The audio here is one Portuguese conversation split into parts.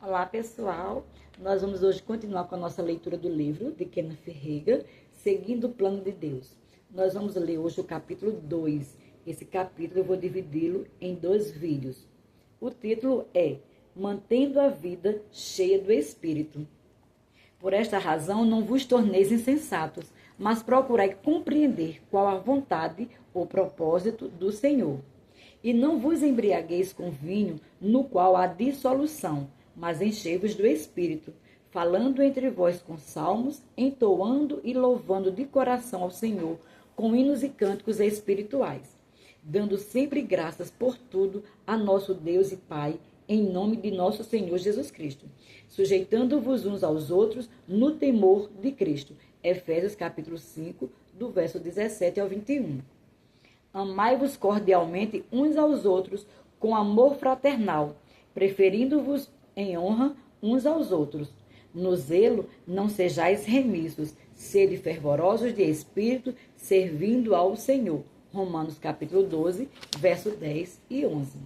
Olá, pessoal. Nós vamos hoje continuar com a nossa leitura do livro de Kenneth Hagin, Seguindo o Plano de Deus. Nós vamos ler hoje o capítulo 2. Esse capítulo eu vou dividi-lo em 2 vídeos. O título é Mantendo a Vida Cheia do Espírito. Por esta razão, não vos torneis insensatos, mas procurai compreender qual a vontade ou propósito do Senhor. E não vos embriagueis com vinho, no qual há dissolução, mas enchei-vos do Espírito, falando entre vós com salmos, entoando e louvando de coração ao Senhor, com hinos e cânticos espirituais, dando sempre graças por tudo a nosso Deus e Pai, em nome de nosso Senhor Jesus Cristo, sujeitando-vos uns aos outros no temor de Cristo. Efésios capítulo 5, do verso 17 ao 21. Amai-vos cordialmente uns aos outros com amor fraternal, preferindo-vos em honra uns aos outros. No zelo não sejais remissos, sede fervorosos de espírito, servindo ao Senhor. Romanos capítulo 12, verso 10 e 11.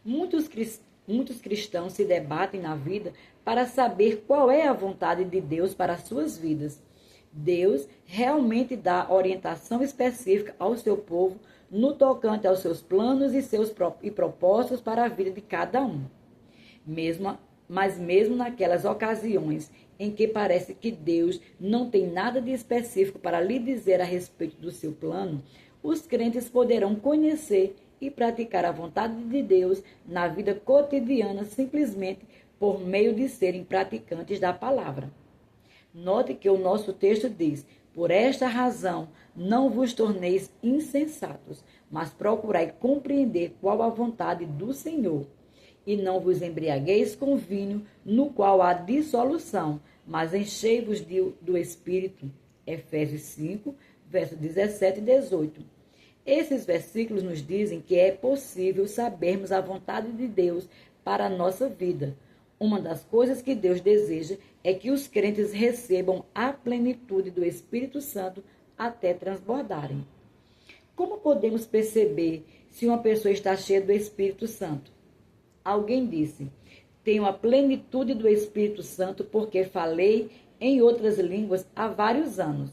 Muitos cristãos se debatem na vida para saber qual é a vontade de Deus para as suas vidas. Deus realmente dá orientação específica ao seu povo no tocante aos seus planos e propósitos para a vida de cada um. Mas mesmo naquelas ocasiões em que parece que Deus não tem nada de específico para lhe dizer a respeito do seu plano, os crentes poderão conhecer e praticar a vontade de Deus na vida cotidiana simplesmente por meio de serem praticantes da palavra. Note que o nosso texto diz: por esta razão não vos torneis insensatos, mas procurai compreender qual a vontade do Senhor. E não vos embriagueis com vinho, no qual há dissolução, mas enchei-vos do Espírito. Efésios 5, versos 17 e 18. Esses versículos nos dizem que é possível sabermos a vontade de Deus para a nossa vida. Uma das coisas que Deus deseja é que os crentes recebam a plenitude do Espírito Santo até transbordarem. Como podemos perceber se uma pessoa está cheia do Espírito Santo? Alguém disse: tenho a plenitude do Espírito Santo porque falei em outras línguas há vários anos.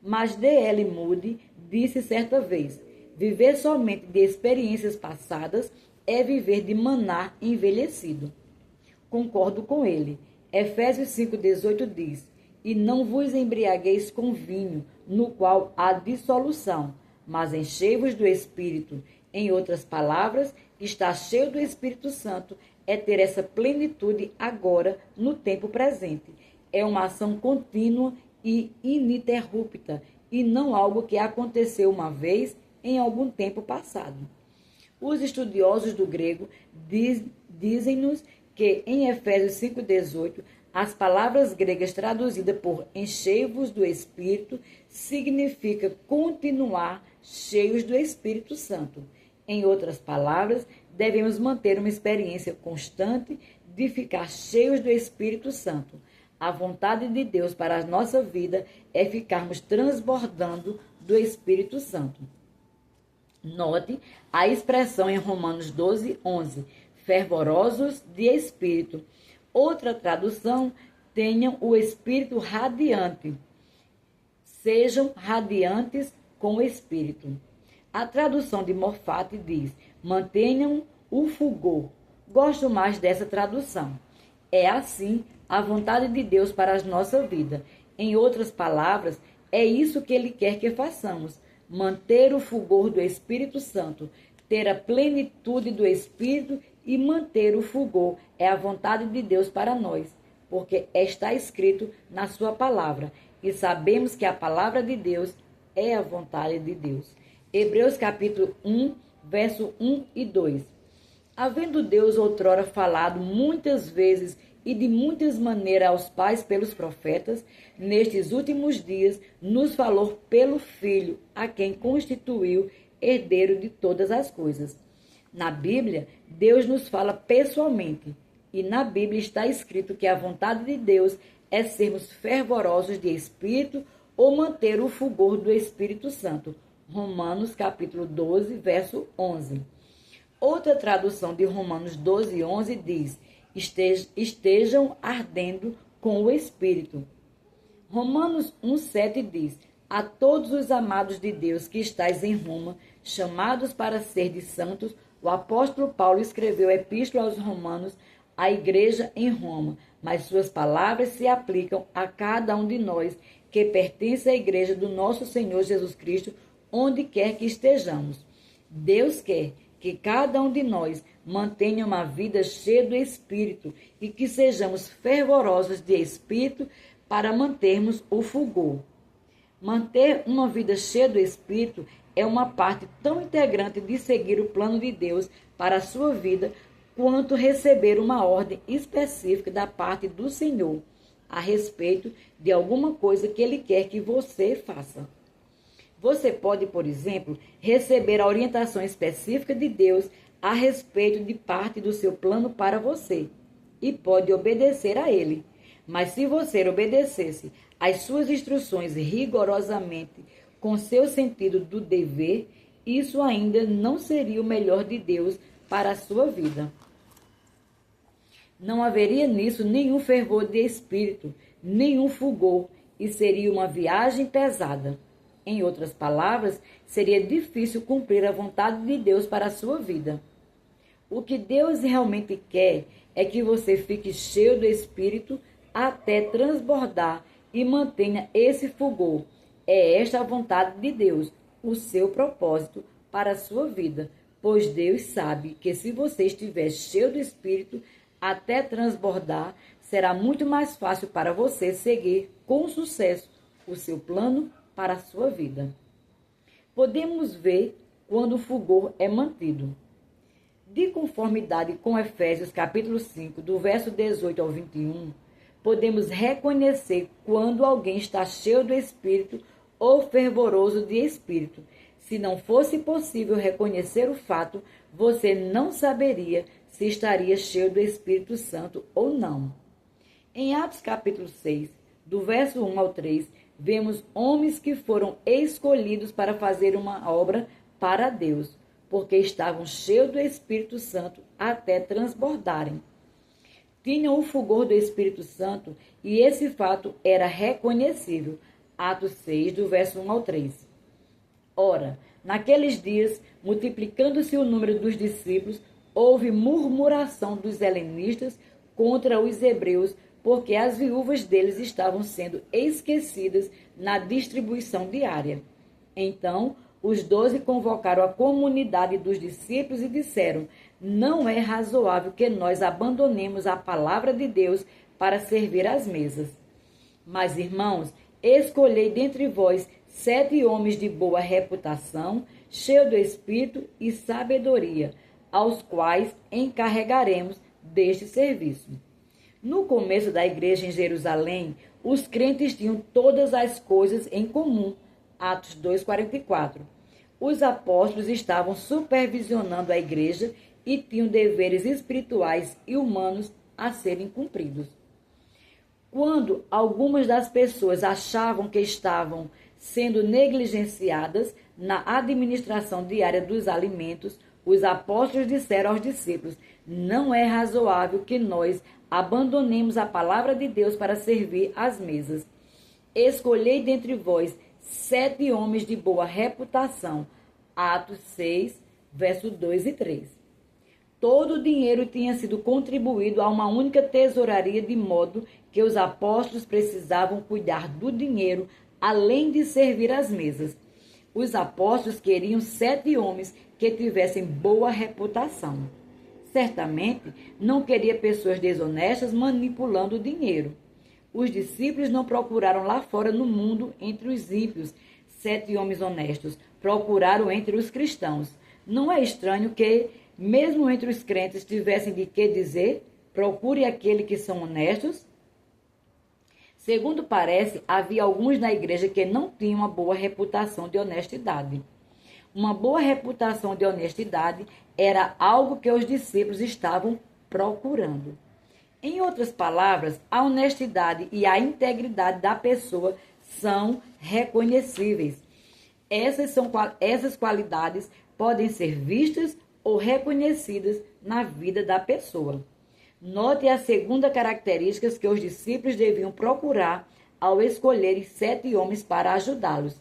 Mas D.L. Moody disse certa vez: viver somente de experiências passadas é viver de maná envelhecido. Concordo com ele. Efésios 5,18 diz: e não vos embriagueis com vinho, no qual há dissolução, mas enchei-vos do Espírito. Em outras palavras, estar cheio do Espírito Santo é ter essa plenitude agora, no tempo presente. É uma ação contínua e ininterrupta, e não algo que aconteceu uma vez em algum tempo passado. Os estudiosos do grego dizem-nos que em Efésios 5,18, as palavras gregas traduzidas por enchei-vos do Espírito significa continuar cheios do Espírito Santo. Em outras palavras, devemos manter uma experiência constante de ficar cheios do Espírito Santo. A vontade de Deus para a nossa vida é ficarmos transbordando do Espírito Santo. Note a expressão em Romanos 12, 11, fervorosos de espírito. Outra tradução: tenham o espírito radiante. Sejam radiantes com o espírito. A tradução de Moffat diz: mantenham o fulgor. Gosto mais dessa tradução. É assim a vontade de Deus para a nossa vida. Em outras palavras, é isso que Ele quer que façamos: manter o fulgor do Espírito Santo, ter a plenitude do Espírito e manter o fulgor é a vontade de Deus para nós, porque está escrito na sua palavra, e sabemos que a palavra de Deus é a vontade de Deus. Hebreus capítulo 1, verso 1 e 2. Havendo Deus outrora falado muitas vezes e de muitas maneiras aos pais pelos profetas, nestes últimos dias nos falou pelo Filho, a quem constituiu herdeiro de todas as coisas. Na Bíblia, Deus nos fala pessoalmente, e na Bíblia está escrito que a vontade de Deus é sermos fervorosos de espírito ou manter o fulgor do Espírito Santo. Romanos capítulo 12, verso 11. Outra tradução de Romanos 12, 11 diz: estejam ardendo com o Espírito. Romanos 1,7 diz: a todos os amados de Deus que estáis em Roma, chamados para ser de santos, o apóstolo Paulo escreveu a epístola aos Romanos, à igreja em Roma, mas suas palavras se aplicam a cada um de nós que pertence à igreja do nosso Senhor Jesus Cristo, onde quer que estejamos. Deus quer que cada um de nós mantenha uma vida cheia do Espírito e que sejamos fervorosos de Espírito para mantermos o fulgor. Manter uma vida cheia do Espírito é uma parte tão integrante de seguir o plano de Deus para a sua vida, quanto receber uma ordem específica da parte do Senhor a respeito de alguma coisa que Ele quer que você faça. Você pode, por exemplo, receber a orientação específica de Deus a respeito de parte do seu plano para você e pode obedecer a Ele. Mas se você obedecesse às suas instruções rigorosamente, com seu sentido do dever, isso ainda não seria o melhor de Deus para a sua vida. Não haveria nisso nenhum fervor de espírito, nenhum fulgor, e seria uma viagem pesada. Em outras palavras, seria difícil cumprir a vontade de Deus para a sua vida. O que Deus realmente quer é que você fique cheio do Espírito até transbordar e mantenha esse fulgor. É esta a vontade de Deus, o seu propósito para a sua vida, pois Deus sabe que se você estiver cheio do Espírito até transbordar, será muito mais fácil para você seguir com sucesso o seu plano para a sua vida. Podemos ver quando o fulgor é mantido. De conformidade com Efésios capítulo 5, do verso 18 ao 21, podemos reconhecer quando alguém está cheio do Espírito ou fervoroso de Espírito. Se não fosse possível reconhecer o fato, você não saberia se estaria cheio do Espírito Santo ou não. Em Atos capítulo 6, do verso 1 ao 3, vemos homens que foram escolhidos para fazer uma obra para Deus, porque estavam cheios do Espírito Santo até transbordarem. Tinham o fulgor do Espírito Santo e esse fato era reconhecível. Atos 6, do verso 1 ao 3. Ora, naqueles dias, multiplicando-se o número dos discípulos, houve murmuração dos helenistas contra os hebreus, porque as viúvas deles estavam sendo esquecidas na distribuição diária. Então, os 12 convocaram a comunidade dos discípulos e disseram: não é razoável que nós abandonemos a palavra de Deus para servir às mesas. Mas, irmãos, escolhei dentre vós 7 homens de boa reputação, cheios do Espírito e sabedoria, aos quais encarregaremos deste serviço. No começo da igreja em Jerusalém, os crentes tinham todas as coisas em comum. Atos 2,44. Os apóstolos estavam supervisionando a igreja e tinham deveres espirituais e humanos a serem cumpridos. Quando algumas das pessoas achavam que estavam sendo negligenciadas na administração diária dos alimentos, os apóstolos disseram aos discípulos: não é razoável que nós abandonemos a palavra de Deus para servir às mesas. Escolhei dentre vós 7 homens de boa reputação. Atos 6, versos 2 e 3. Todo o dinheiro tinha sido contribuído a uma única tesouraria, de modo que os apóstolos precisavam cuidar do dinheiro, além de servir às mesas. Os apóstolos queriam 7 homens que tivessem boa reputação. Certamente, não queria pessoas desonestas manipulando o dinheiro. Os discípulos não procuraram lá fora no mundo entre os ímpios 7 homens honestos, procuraram entre os cristãos. Não é estranho que, mesmo entre os crentes, tivessem de que dizer: procure aquele que são honestos? Segundo parece, havia alguns na igreja que não tinham uma boa reputação de honestidade. Uma boa reputação de honestidade era algo que os discípulos estavam procurando. Em outras palavras, a honestidade e a integridade da pessoa são reconhecíveis. Essas qualidades podem ser vistas ou reconhecidas na vida da pessoa. Note a segunda característica que os discípulos deviam procurar ao escolherem 7 homens para ajudá-los.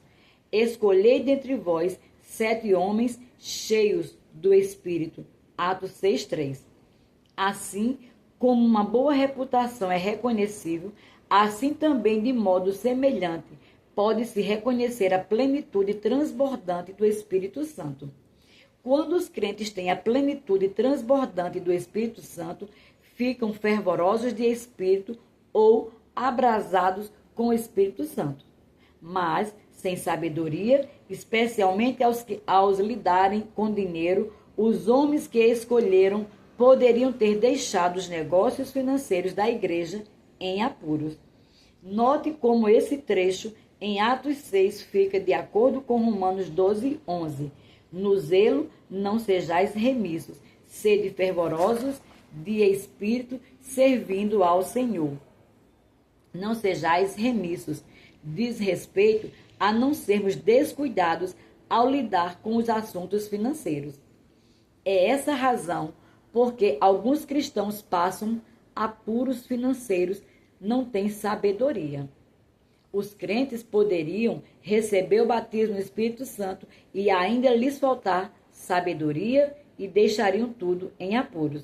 Escolhei dentre vós 7 homens cheios do Espírito. Atos 6:3. Assim como uma boa reputação é reconhecível, assim também, de modo semelhante, pode-se reconhecer a plenitude transbordante do Espírito Santo. Quando os crentes têm a plenitude transbordante do Espírito Santo, ficam fervorosos de espírito ou abrasados com o Espírito Santo. Mas, sem sabedoria, especialmente aos lidarem com dinheiro, os homens que escolheram poderiam ter deixado os negócios financeiros da igreja em apuros. Note como esse trecho em Atos 6 fica de acordo com Romanos 12:11. No zelo não sejais remissos, sede fervorosos de espírito, servindo ao Senhor. Não sejais remissos, diz respeito a não sermos descuidados ao lidar com os assuntos financeiros. É essa a razão porque alguns cristãos passam apuros financeiros, não têm sabedoria. Os crentes poderiam receber o batismo no Espírito Santo e ainda lhes faltar sabedoria e deixariam tudo em apuros.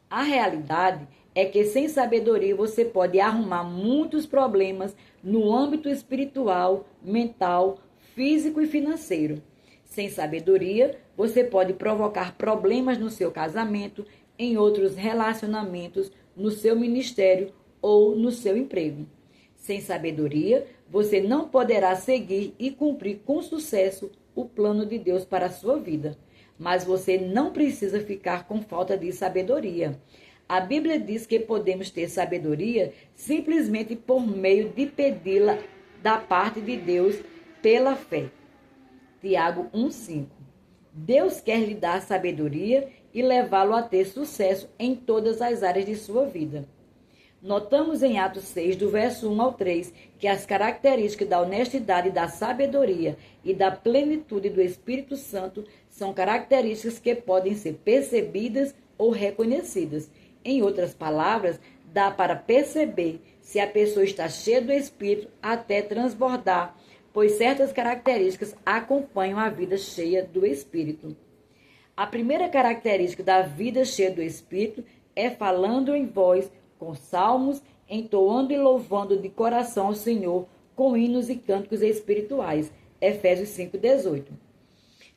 A realidade é que sem sabedoria você pode arrumar muitos problemas no âmbito espiritual, mental, físico e financeiro. Sem sabedoria, você pode provocar problemas no seu casamento, em outros relacionamentos, no seu ministério ou no seu emprego. Sem sabedoria, você não poderá seguir e cumprir com sucesso o plano de Deus para a sua vida. Mas você não precisa ficar com falta de sabedoria. A Bíblia diz que podemos ter sabedoria simplesmente por meio de pedi-la da parte de Deus pela fé. Tiago 1:5. Deus quer lhe dar sabedoria e levá-lo a ter sucesso em todas as áreas de sua vida. Notamos em Atos 6, do verso 1 ao 3, que as características da honestidade, da sabedoria e da plenitude do Espírito Santo são características que podem ser percebidas ou reconhecidas. Em outras palavras, dá para perceber se a pessoa está cheia do Espírito até transbordar, pois certas características acompanham a vida cheia do Espírito. A primeira característica da vida cheia do Espírito é falando em voz, com salmos, entoando e louvando de coração ao Senhor, com hinos e cânticos espirituais. Efésios 5:18.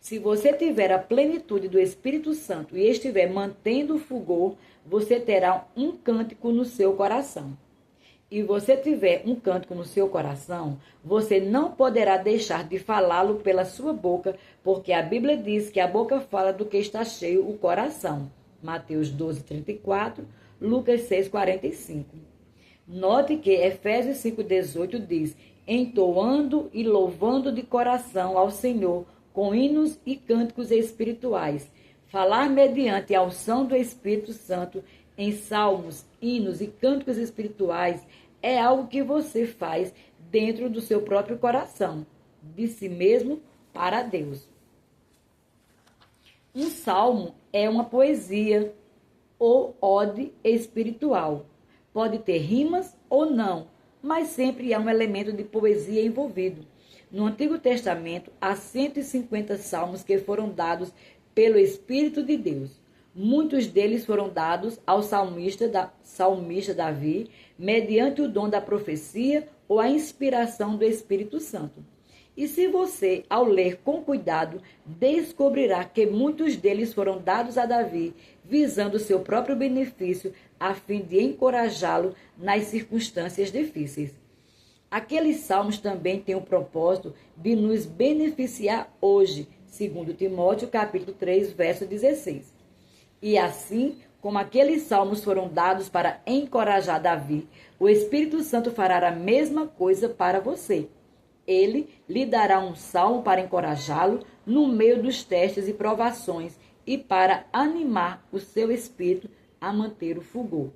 Se você tiver a plenitude do Espírito Santo e estiver mantendo o fulgor, você terá um cântico no seu coração. E você tiver um cântico no seu coração, você não poderá deixar de falá-lo pela sua boca, porque a Bíblia diz que a boca fala do que está cheio o coração. Mateus 12:34, Lucas 6:45. Note que Efésios 5:18 diz: entoando e louvando de coração ao Senhor, com hinos e cânticos espirituais. Falar mediante a unção do Espírito Santo em salmos, hinos e cânticos espirituais é algo que você faz dentro do seu próprio coração, de si mesmo para Deus. Um salmo é uma poesia ou ode espiritual. Pode ter rimas ou não, mas sempre há um elemento de poesia envolvido. No Antigo Testamento, há 150 salmos que foram dados pelo Espírito de Deus. Muitos deles foram dados ao salmista Davi, mediante o dom da profecia ou a inspiração do Espírito Santo. E se você, ao ler com cuidado, descobrirá que muitos deles foram dados a Davi, visando seu próprio benefício, a fim de encorajá-lo nas circunstâncias difíceis. Aqueles salmos também têm o propósito de nos beneficiar hoje, segundo Timóteo, capítulo 3, verso 16. E assim, como aqueles salmos foram dados para encorajar Davi, o Espírito Santo fará a mesma coisa para você. Ele lhe dará um salmo para encorajá-lo no meio dos testes e provações e para animar o seu espírito a manter o fulgor.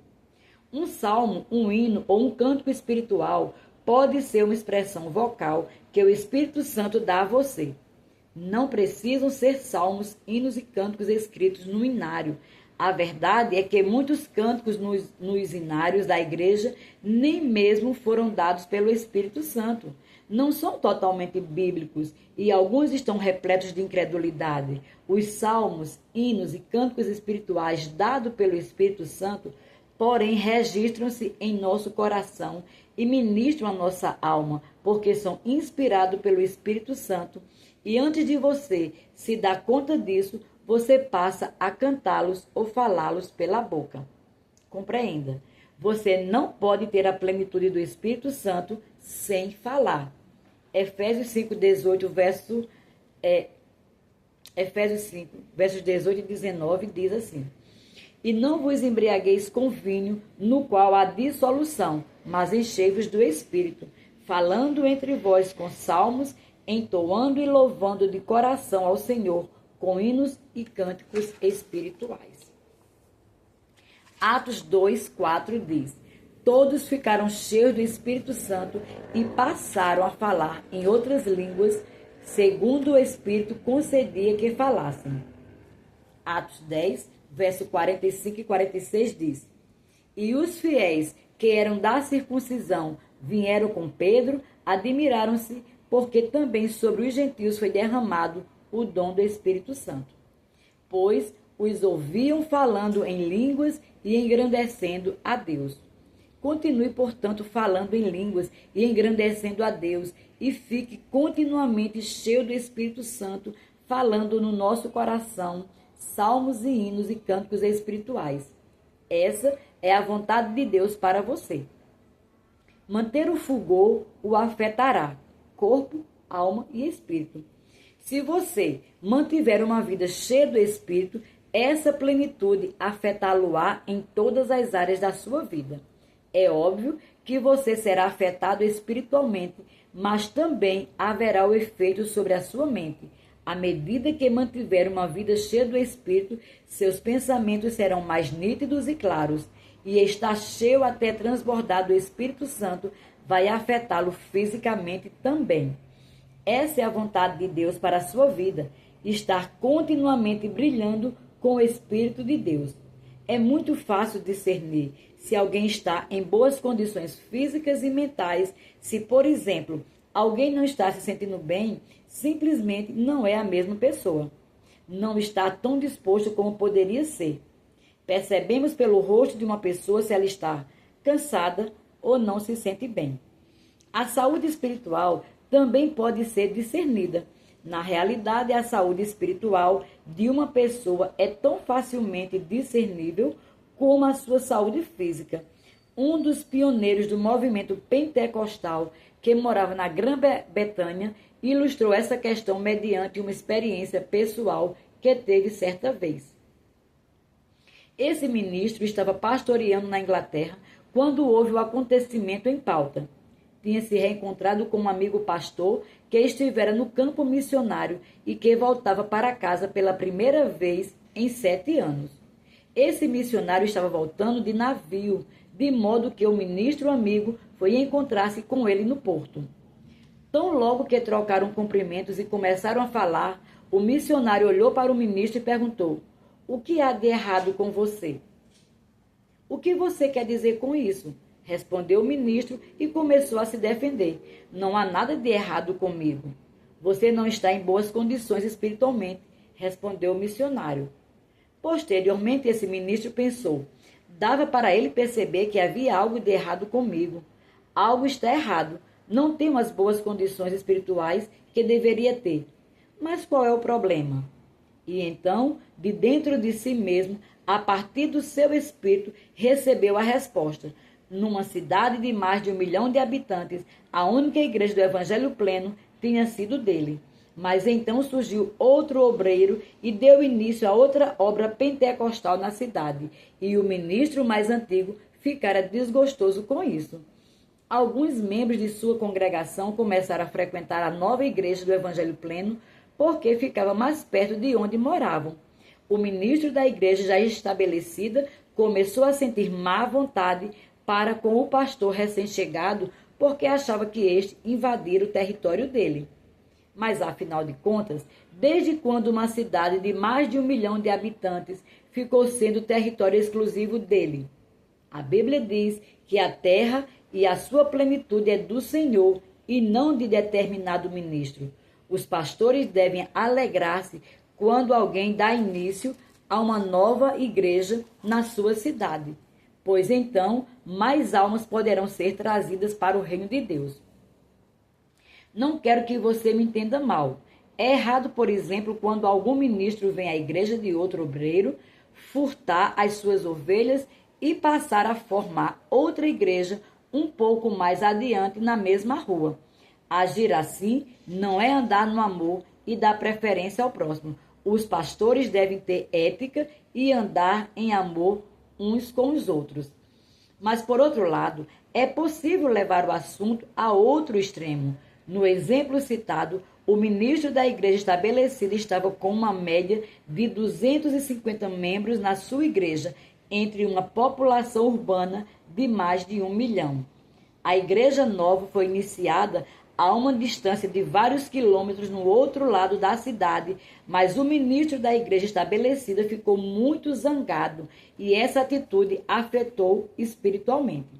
Um salmo, um hino ou um cântico espiritual pode ser uma expressão vocal que o Espírito Santo dá a você. Não precisam ser salmos, hinos e cânticos escritos no inário. A verdade é que muitos cânticos nos hinários da igreja nem mesmo foram dados pelo Espírito Santo. Não são totalmente bíblicos e alguns estão repletos de incredulidade. Os salmos, hinos e cânticos espirituais dados pelo Espírito Santo, porém, registram-se em nosso coração e ministram a nossa alma, porque são inspirados pelo Espírito Santo. E antes de você se dar conta disso, você passa a cantá-los ou falá-los pela boca. Compreenda, você não pode ter a plenitude do Espírito Santo sem falar. Efésios 5, 18, Efésios 5, versos 18 e 19 diz assim: E não vos embriagueis com vinho, no qual há dissolução, mas enchei-vos do Espírito, falando entre vós com salmos, entoando e louvando de coração ao Senhor, com hinos e cânticos espirituais. Atos 2, 4 diz: Todos ficaram cheios do Espírito Santo e passaram a falar em outras línguas, segundo o Espírito concedia que falassem. Atos 10, verso 45 e 46 diz: E os fiéis que eram da circuncisão vieram com Pedro, admiraram-se, porque também sobre os gentios foi derramado o dom do Espírito Santo. Pois os ouviam falando em línguas e engrandecendo a Deus. Continue, portanto, falando em línguas e engrandecendo a Deus, e fique continuamente cheio do Espírito Santo, falando no nosso coração salmos e hinos e cânticos espirituais. Essa é a vontade de Deus para você. Manter o fulgor o afetará, corpo, alma e espírito. Se você mantiver uma vida cheia do Espírito, essa plenitude afetá-lo-á em todas as áreas da sua vida. É óbvio que você será afetado espiritualmente, mas também haverá o efeito sobre a sua mente. À medida que mantiver uma vida cheia do Espírito, seus pensamentos serão mais nítidos e claros, e estar cheio até transbordar do Espírito Santo vai afetá-lo fisicamente também. Essa é a vontade de Deus para a sua vida, estar continuamente brilhando com o Espírito de Deus. É muito fácil discernir se alguém está em boas condições físicas e mentais, se, por exemplo, alguém não está se sentindo bem, simplesmente não é a mesma pessoa. Não está tão disposto como poderia ser. Percebemos pelo rosto de uma pessoa se ela está cansada ou não se sente bem. A saúde espiritual também pode ser discernida. Na realidade, a saúde espiritual de uma pessoa é tão facilmente discernível como a sua saúde física. Um dos pioneiros do movimento pentecostal, que morava na Grã-Bretanha, ilustrou essa questão mediante uma experiência pessoal que teve certa vez. Esse ministro estava pastoreando na Inglaterra quando houve o acontecimento em pauta. Tinha se reencontrado com um amigo pastor que estivera no campo missionário e que voltava para casa pela primeira vez em 7 anos. Esse missionário estava voltando de navio, de modo que o ministro amigo foi encontrar-se com ele no porto. Tão logo que trocaram cumprimentos e começaram a falar, o missionário olhou para o ministro e perguntou: "O que há de errado com você?" "O que você quer dizer com isso?" respondeu o ministro e começou a se defender. "Não há nada de errado comigo." "Você não está em boas condições espiritualmente", respondeu o missionário. Posteriormente, esse ministro pensou: dava para ele perceber que havia algo de errado comigo. Algo está errado. Não tenho as boas condições espirituais que deveria ter. Mas qual é o problema? E então, de dentro de si mesmo, a partir do seu espírito, recebeu a resposta. Numa cidade de mais de 1 milhão de habitantes, a única igreja do Evangelho Pleno tinha sido dele. Mas então surgiu outro obreiro e deu início a outra obra pentecostal na cidade. E o ministro mais antigo ficara desgostoso com isso. Alguns membros de sua congregação começaram a frequentar a nova igreja do Evangelho Pleno porque ficava mais perto de onde moravam. O ministro da igreja já estabelecida começou a sentir má vontade para com o pastor recém-chegado porque achava que este invadira o território dele. Mas, afinal de contas, desde quando uma cidade de mais de 1 milhão de habitantes ficou sendo território exclusivo dele. A Bíblia diz que a terra e a sua plenitude é do Senhor e não de determinado ministro. Os pastores devem alegrar-se quando alguém dá início a uma nova igreja na sua cidade, pois então mais almas poderão ser trazidas para o reino de Deus. Não quero que você me entenda mal. É errado, por exemplo, quando algum ministro vem à igreja de outro obreiro, furtar as suas ovelhas e passar a formar outra igreja um pouco mais adiante na mesma rua. Agir assim não é andar no amor e dar preferência ao próximo. Os pastores devem ter ética e andar em amor uns com os outros. Mas, por outro lado, é possível levar o assunto a outro extremo. No exemplo citado, o ministro da igreja estabelecida estava com uma média de 250 membros na sua igreja, entre uma população urbana de mais de 1 milhão. A igreja nova foi iniciada a uma distância de vários quilômetros no outro lado da cidade, mas o ministro da igreja estabelecida ficou muito zangado e essa atitude afetou espiritualmente.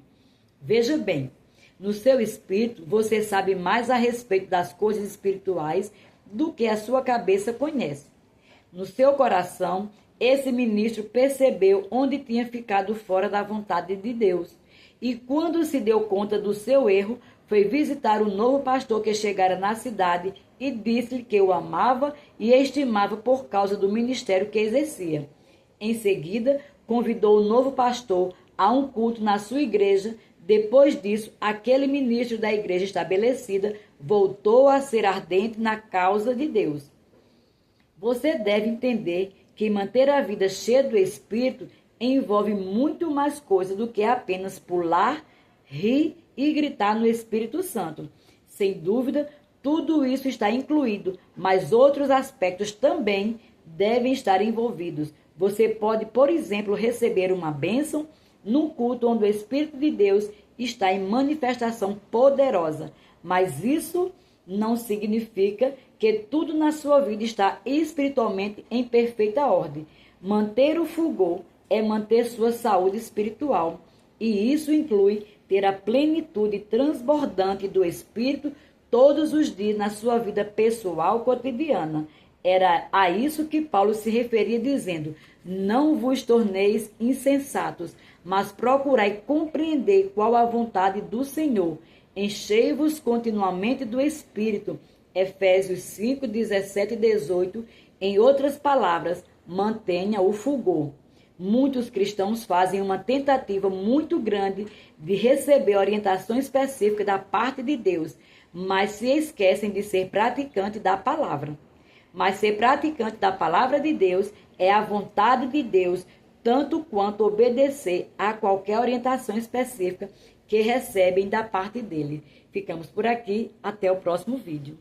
Veja bem, no seu espírito você sabe mais a respeito das coisas espirituais do que a sua cabeça conhece. No seu coração, esse ministro percebeu onde tinha ficado fora da vontade de Deus e quando se deu conta do seu erro, foi visitar o novo pastor que chegara na cidade e disse-lhe que o amava e estimava por causa do ministério que exercia. Em seguida, convidou o novo pastor a um culto na sua igreja. Depois disso, aquele ministro da igreja estabelecida voltou a ser ardente na causa de Deus. Você deve entender que manter a vida cheia do Espírito envolve muito mais coisa do que apenas pular, rir e gritar no Espírito Santo. Sem dúvida, tudo isso está incluído, mas outros aspectos também devem estar envolvidos. Você pode, por exemplo, receber uma bênção num culto onde o Espírito de Deus está em manifestação poderosa, mas isso não significa que tudo na sua vida está espiritualmente em perfeita ordem. Manter o fulgor é manter sua saúde espiritual, e isso inclui ter a plenitude transbordante do Espírito todos os dias na sua vida pessoal cotidiana. Era a isso que Paulo se referia dizendo: não vos torneis insensatos, mas procurai compreender qual a vontade do Senhor. Enchei-vos continuamente do Espírito. Efésios 5, 17 e 18. Em outras palavras, mantenha o fulgor. Muitos cristãos fazem uma tentativa muito grande de receber orientação específica da parte de Deus, mas se esquecem de ser praticante da palavra. Mas ser praticante da palavra de Deus é a vontade de Deus, tanto quanto obedecer a qualquer orientação específica que recebem da parte dele. Ficamos por aqui, até o próximo vídeo.